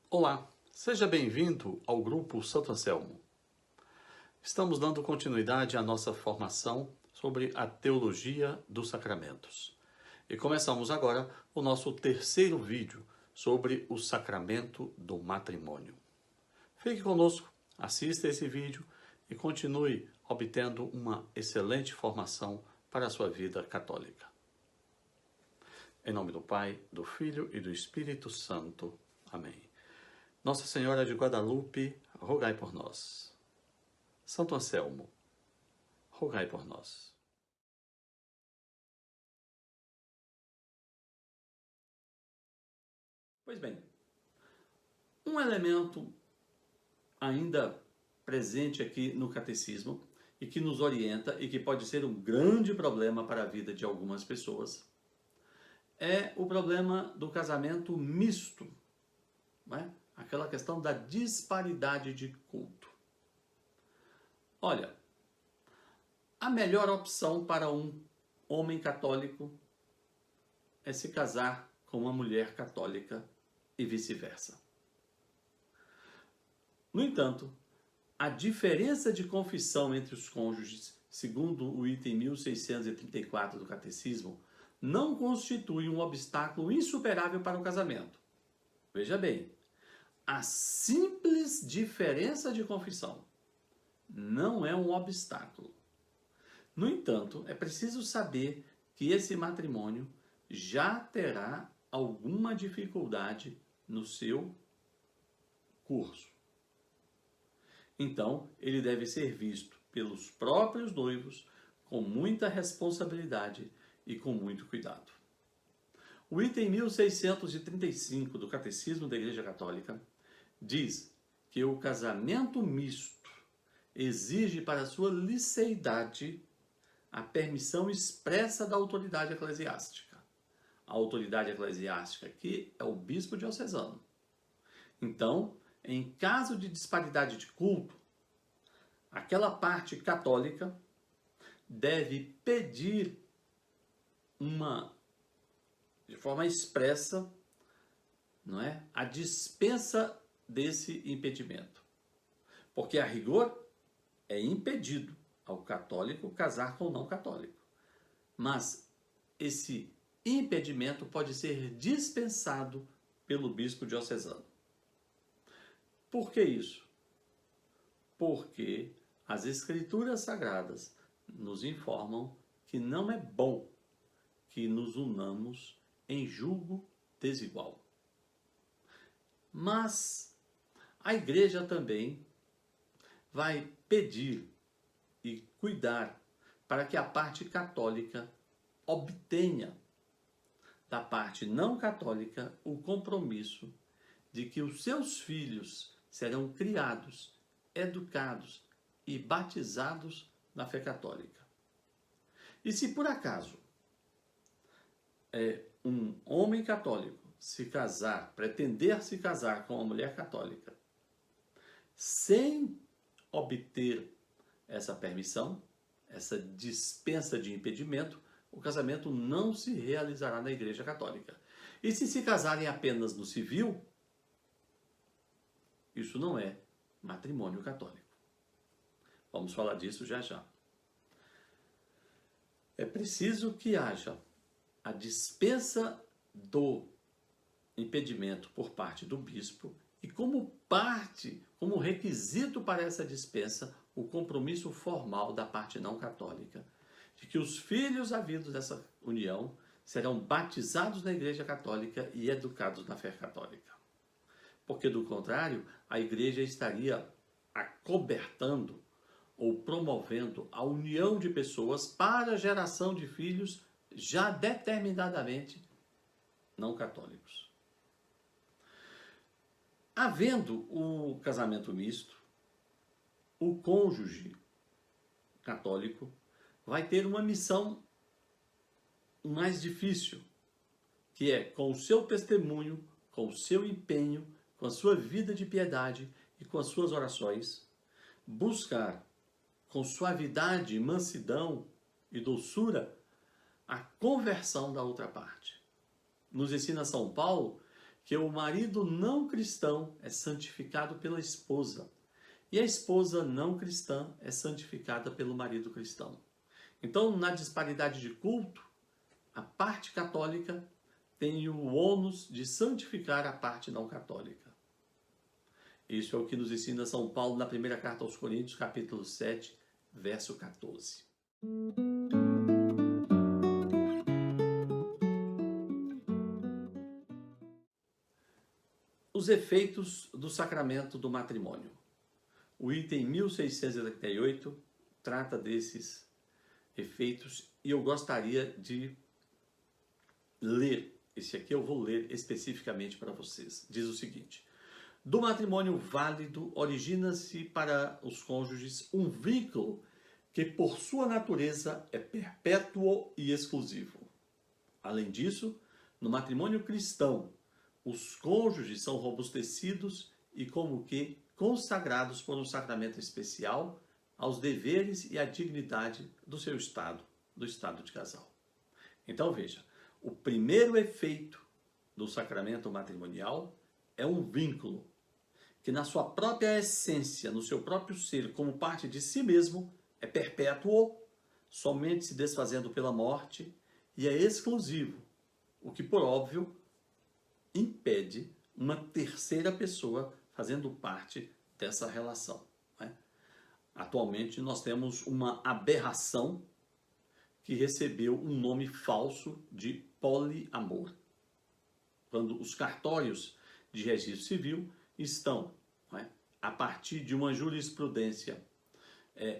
Olá, seja bem-vindo ao Grupo Santo Anselmo. Estamos dando continuidade à nossa formação sobre a teologia dos sacramentos. E começamos agora o nosso terceiro vídeo sobre o sacramento do matrimônio. Fique conosco, assista esse vídeo e continue obtendo uma excelente formação para a sua vida católica. Em nome do Pai, do Filho e do Espírito Santo. Amém. Nossa Senhora de Guadalupe, rogai por nós. Santo Anselmo, rogai por nós. Pois bem, um elemento ainda presente aqui no catecismo e que nos orienta e que pode ser um grande problema para a vida de algumas pessoas é o problema do casamento misto, não é? Aquela questão da disparidade de culto. Olha, a melhor opção para um homem católico é se casar com uma mulher católica e vice-versa. No entanto, a diferença de confissão entre os cônjuges, segundo o item 1634 do Catecismo, não constitui um obstáculo insuperável para o casamento. Veja bem, a simples diferença de confissão não é um obstáculo. No entanto, é preciso saber que esse matrimônio já terá alguma dificuldade no seu curso. Então, ele deve ser visto pelos próprios noivos com muita responsabilidade e com muito cuidado. O item 1635 do Catecismo da Igreja Católica diz que o casamento misto exige para sua liceidade a permissão expressa da autoridade eclesiástica. A autoridade eclesiástica aqui é o bispo diocesano. Então, em caso de disparidade de culto, aquela parte católica deve pedir de forma expressa, não é, a dispensa desse impedimento. Porque, a rigor, é impedido ao católico casar com o não católico. Mas esse impedimento pode ser dispensado pelo bispo diocesano. Por que isso? Porque as Escrituras Sagradas nos informam que não é bom que nos unamos em julgo desigual. Mas a Igreja também vai pedir e cuidar para que a parte católica obtenha da parte não católica o compromisso de que os seus filhos serão criados, educados e batizados na fé católica. E se por acaso um homem católico se casar, pretender se casar com uma mulher católica, sem obter essa permissão, essa dispensa de impedimento, o casamento não se realizará na Igreja Católica. E se casarem apenas no civil, isso não é matrimônio católico. Vamos falar disso já já. É preciso que haja a dispensa do impedimento por parte do bispo e como requisito para essa dispensa, o compromisso formal da parte não católica, de que os filhos havidos dessa união serão batizados na Igreja Católica e educados na fé católica. Porque, do contrário, a Igreja estaria acobertando ou promovendo a união de pessoas para a geração de filhos já determinadamente não católicos. Havendo o casamento misto, o cônjuge católico vai ter uma missão mais difícil, que é, com o seu testemunho, com o seu empenho, com a sua vida de piedade e com as suas orações, buscar com suavidade, mansidão e doçura a conversão da outra parte. Nos ensina São Paulo que o marido não cristão é santificado pela esposa e a esposa não cristã é santificada pelo marido cristão. Então, na disparidade de culto, a parte católica tem o ônus de santificar a parte não católica. Isso é o que nos ensina São Paulo na primeira carta aos Coríntios, capítulo 7, verso 14. Os efeitos do sacramento do matrimônio. O item 1638 trata desses efeitos e eu gostaria de ler. Esse aqui eu vou ler especificamente para vocês. Diz o seguinte: do matrimônio válido origina-se para os cônjuges um vínculo que por sua natureza é perpétuo e exclusivo. Além disso, no matrimônio cristão, os cônjuges são robustecidos e como que consagrados por um sacramento especial aos deveres e à dignidade do seu estado, do estado de casal. Então veja, o primeiro efeito do sacramento matrimonial é um vínculo que na sua própria essência, no seu próprio ser, como parte de si mesmo, é perpétuo, somente se desfazendo pela morte, e é exclusivo, o que por óbvio impede uma terceira pessoa fazendo parte dessa relação, né? Atualmente nós temos uma aberração que recebeu um nome falso de poliamor. Quando os cartórios de registro civil estão, né, a partir de uma jurisprudência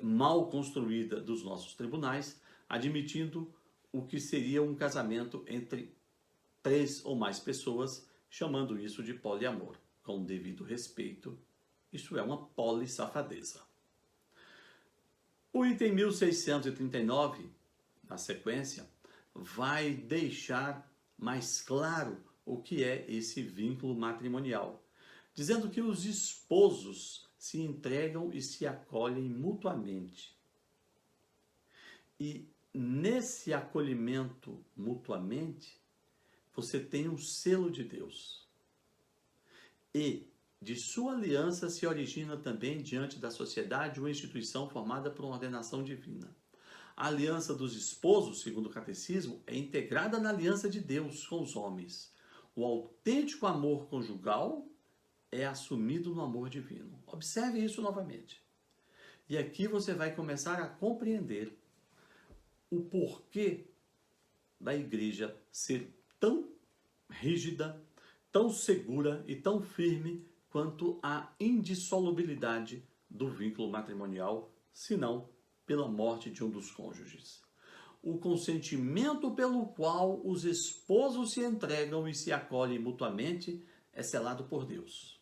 mal construída dos nossos tribunais, admitindo o que seria um casamento entre 3 ou mais pessoas, chamando isso de poliamor. Com o devido respeito, isso é uma polissafadeza. O item 1639, na sequência, vai deixar mais claro o que é esse vínculo matrimonial, dizendo que os esposos se entregam e se acolhem mutuamente. E nesse acolhimento mutuamente, você tem um selo de Deus. E de sua aliança se origina também diante da sociedade uma instituição formada por uma ordenação divina. A aliança dos esposos, segundo o catecismo, é integrada na aliança de Deus com os homens. O autêntico amor conjugal é assumido no amor divino. Observe isso novamente. E aqui você vai começar a compreender o porquê da igreja ser tão rígida, tão segura e tão firme quanto à indissolubilidade do vínculo matrimonial, senão pela morte de um dos cônjuges. O consentimento pelo qual os esposos se entregam e se acolhem mutuamente é selado por Deus.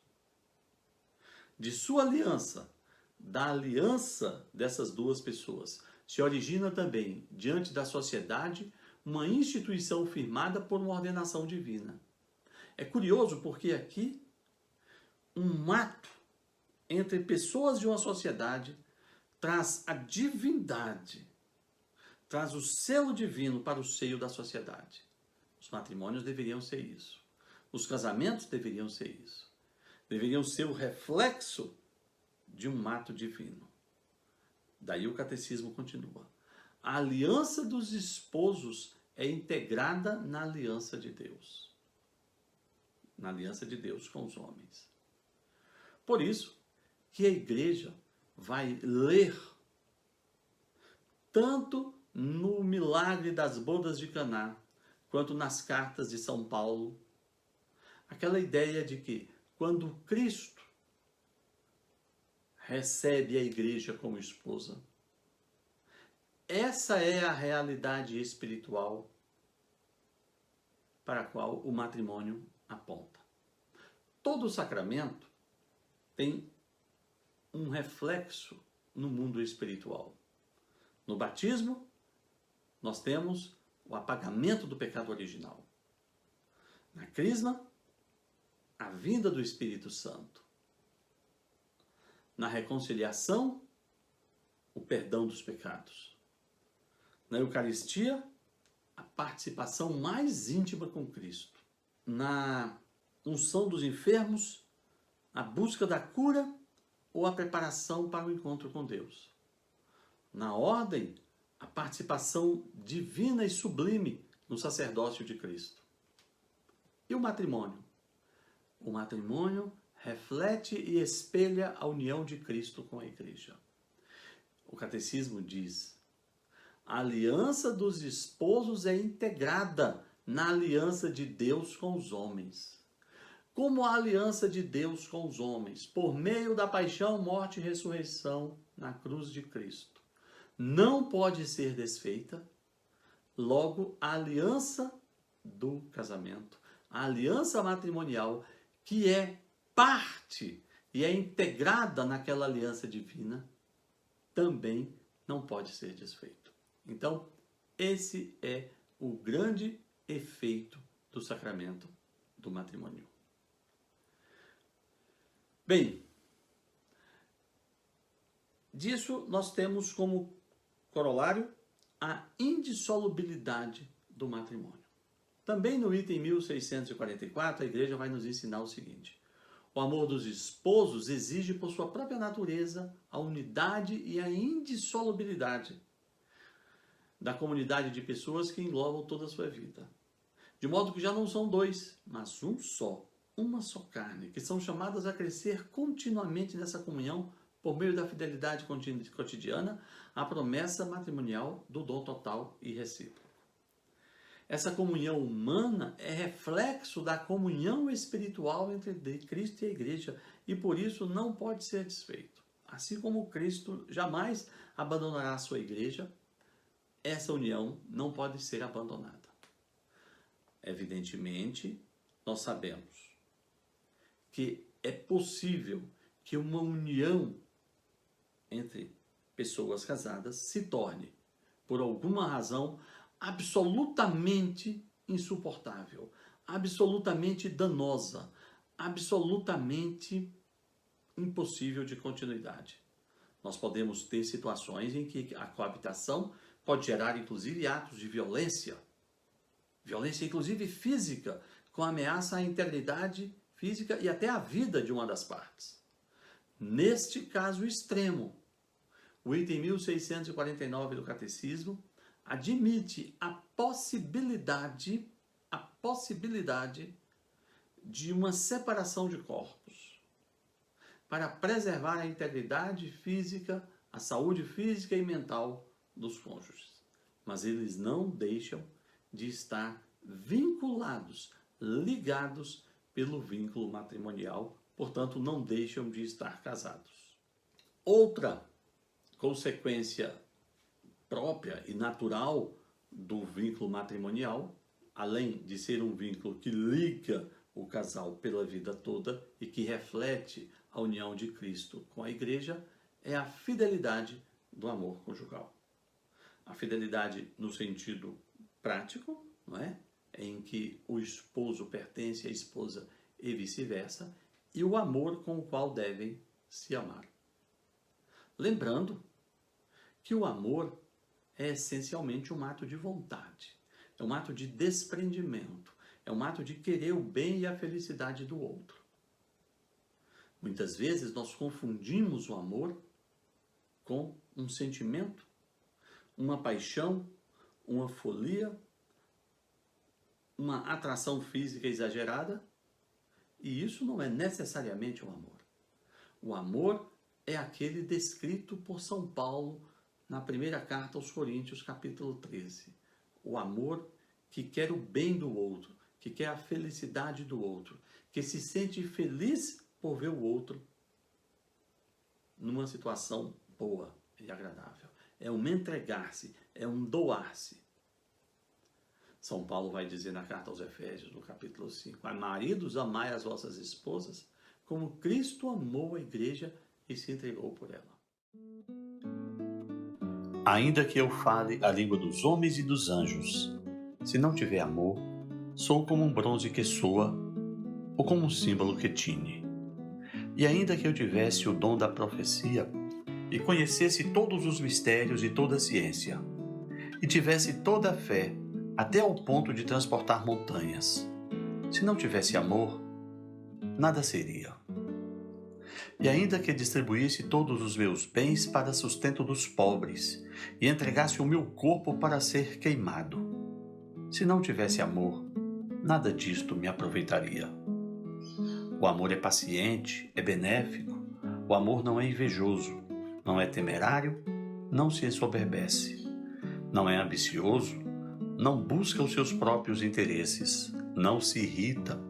De sua aliança, da aliança dessas duas pessoas, se origina também, diante da sociedade, uma instituição firmada por uma ordenação divina. É curioso porque aqui, um ato entre pessoas de uma sociedade traz a divindade, traz o selo divino para o seio da sociedade. Os matrimônios deveriam ser isso. Os casamentos deveriam ser isso. Deveriam ser o reflexo de um ato divino. Daí o catecismo continua. A aliança dos esposos é integrada na aliança de Deus. Na aliança de Deus com os homens. Por isso que a igreja vai ler tanto no milagre das bodas de Caná, quanto nas cartas de São Paulo, aquela ideia de que quando Cristo recebe a igreja como esposa, essa é a realidade espiritual para a qual o matrimônio aponta. Todo sacramento tem um reflexo no mundo espiritual. No batismo, nós temos o apagamento do pecado original. Na crisma, a vinda do Espírito Santo. Na reconciliação, o perdão dos pecados. Na Eucaristia, a participação mais íntima com Cristo. Na unção dos enfermos, a busca da cura ou a preparação para o encontro com Deus. Na ordem, a participação divina e sublime no sacerdócio de Cristo. E o matrimônio? O matrimônio reflete e espelha a união de Cristo com a Igreja. O Catecismo diz: a aliança dos esposos é integrada na aliança de Deus com os homens. Como a aliança de Deus com os homens, por meio da paixão, morte e ressurreição na cruz de Cristo, não pode ser desfeita, logo a aliança do casamento, a aliança matrimonial, que é parte e é integrada naquela aliança divina, também não pode ser desfeito. Então, esse é o grande efeito do sacramento do matrimônio. Bem, disso nós temos como corolário a indissolubilidade do matrimônio. Também no item 1644, a Igreja vai nos ensinar o seguinte: o amor dos esposos exige por sua própria natureza a unidade e a indissolubilidade da comunidade de pessoas que englobam toda a sua vida. De modo que já não são dois, mas um só, uma só carne, que são chamadas a crescer continuamente nessa comunhão por meio da fidelidade cotidiana à promessa matrimonial do dom total e recíproco. Essa comunhão humana é reflexo da comunhão espiritual entre Cristo e a Igreja e por isso não pode ser desfeito. Assim como Cristo jamais abandonará a sua Igreja, essa união não pode ser abandonada. Evidentemente, nós sabemos que é possível que uma união entre pessoas casadas se torne, por alguma razão, absolutamente insuportável, absolutamente danosa, absolutamente impossível de continuidade. Nós podemos ter situações em que a coabitação pode gerar, inclusive, atos de violência inclusive física, com ameaça à integridade física e até à vida de uma das partes. Neste caso extremo, o item 1649 do Catecismo admite a possibilidade de uma separação de corpos para preservar a integridade física, a saúde física e mental dos cônjuges. Mas eles não deixam de estar vinculados, ligados pelo vínculo matrimonial, portanto, não deixam de estar casados. Outra consequência própria e natural do vínculo matrimonial, além de ser um vínculo que liga o casal pela vida toda e que reflete a união de Cristo com a Igreja, é a fidelidade do amor conjugal. A fidelidade no sentido prático, não é? Em que o esposo pertence à esposa e vice-versa, e o amor com o qual devem se amar. Lembrando que o amor é essencialmente um ato de vontade, é um ato de desprendimento, é um ato de querer o bem e a felicidade do outro. Muitas vezes nós confundimos o amor com um sentimento, uma paixão, uma folia, uma atração física exagerada, e isso não é necessariamente o amor. O amor é aquele descrito por São Paulo na primeira carta aos Coríntios, capítulo 13. O amor que quer o bem do outro, que quer a felicidade do outro, que se sente feliz por ver o outro numa situação boa e agradável. É um entregar-se, é um doar-se. São Paulo vai dizer na carta aos Efésios, no capítulo 5, maridos, amai as vossas esposas, como Cristo amou a igreja e se entregou por ela. Ainda que eu fale a língua dos homens e dos anjos, se não tiver amor, sou como um bronze que soa ou como um símbolo que tine. E ainda que eu tivesse o dom da profecia e conhecesse todos os mistérios e toda a ciência, e tivesse toda a fé até ao ponto de transportar montanhas, se não tivesse amor, nada seria. E ainda que distribuísse todos os meus bens para sustento dos pobres e entregasse o meu corpo para ser queimado, se não tivesse amor, nada disto me aproveitaria. O amor é paciente, é benéfico, o amor não é invejoso, não é temerário, não se ensoberbece, não é ambicioso, não busca os seus próprios interesses, não se irrita,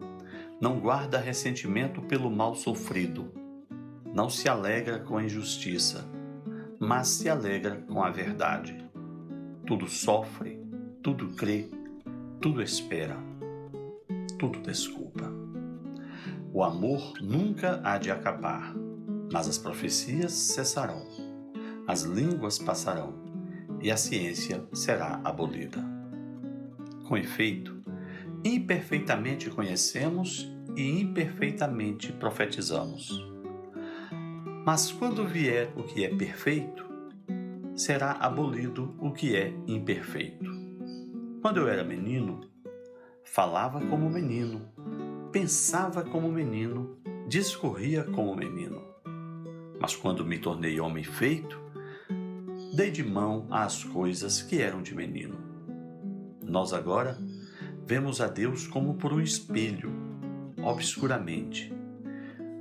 não guarda ressentimento pelo mal sofrido, não se alegra com a injustiça, mas se alegra com a verdade. Tudo sofre, tudo crê, tudo espera, tudo desculpa. O amor nunca há de acabar, mas as profecias cessarão, as línguas passarão e a ciência será abolida. Com efeito, imperfeitamente conhecemos e imperfeitamente profetizamos. Mas quando vier o que é perfeito, será abolido o que é imperfeito. Quando eu era menino, falava como menino, pensava como menino, discorria como menino. Mas quando me tornei homem feito, dei de mão às coisas que eram de menino. Nós agora vemos a Deus como por um espelho, obscuramente.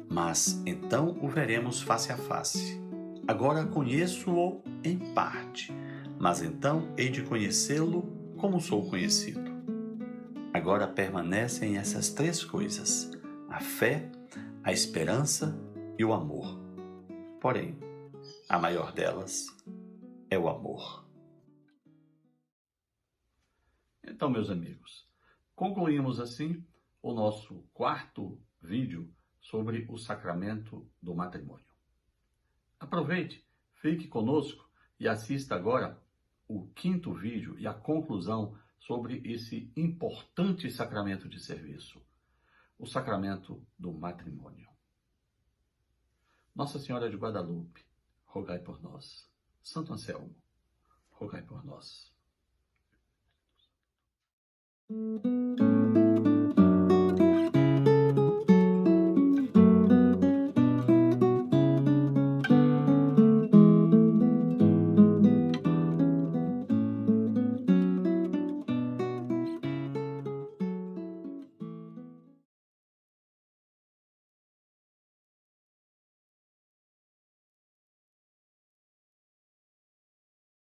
Mas então o veremos face a face. Agora conheço-o em parte, mas então hei de conhecê-lo como sou conhecido. Agora permanecem essas três coisas: a fé, a esperança e o amor. Porém, a maior delas é o amor. Então, meus amigos, concluímos assim o nosso quarto vídeo sobre o sacramento do matrimônio. Aproveite, fique conosco e assista agora o quinto vídeo e a conclusão sobre esse importante sacramento de serviço, o sacramento do matrimônio. Nossa Senhora de Guadalupe, rogai por nós. Santo Anselmo, rogai por nós.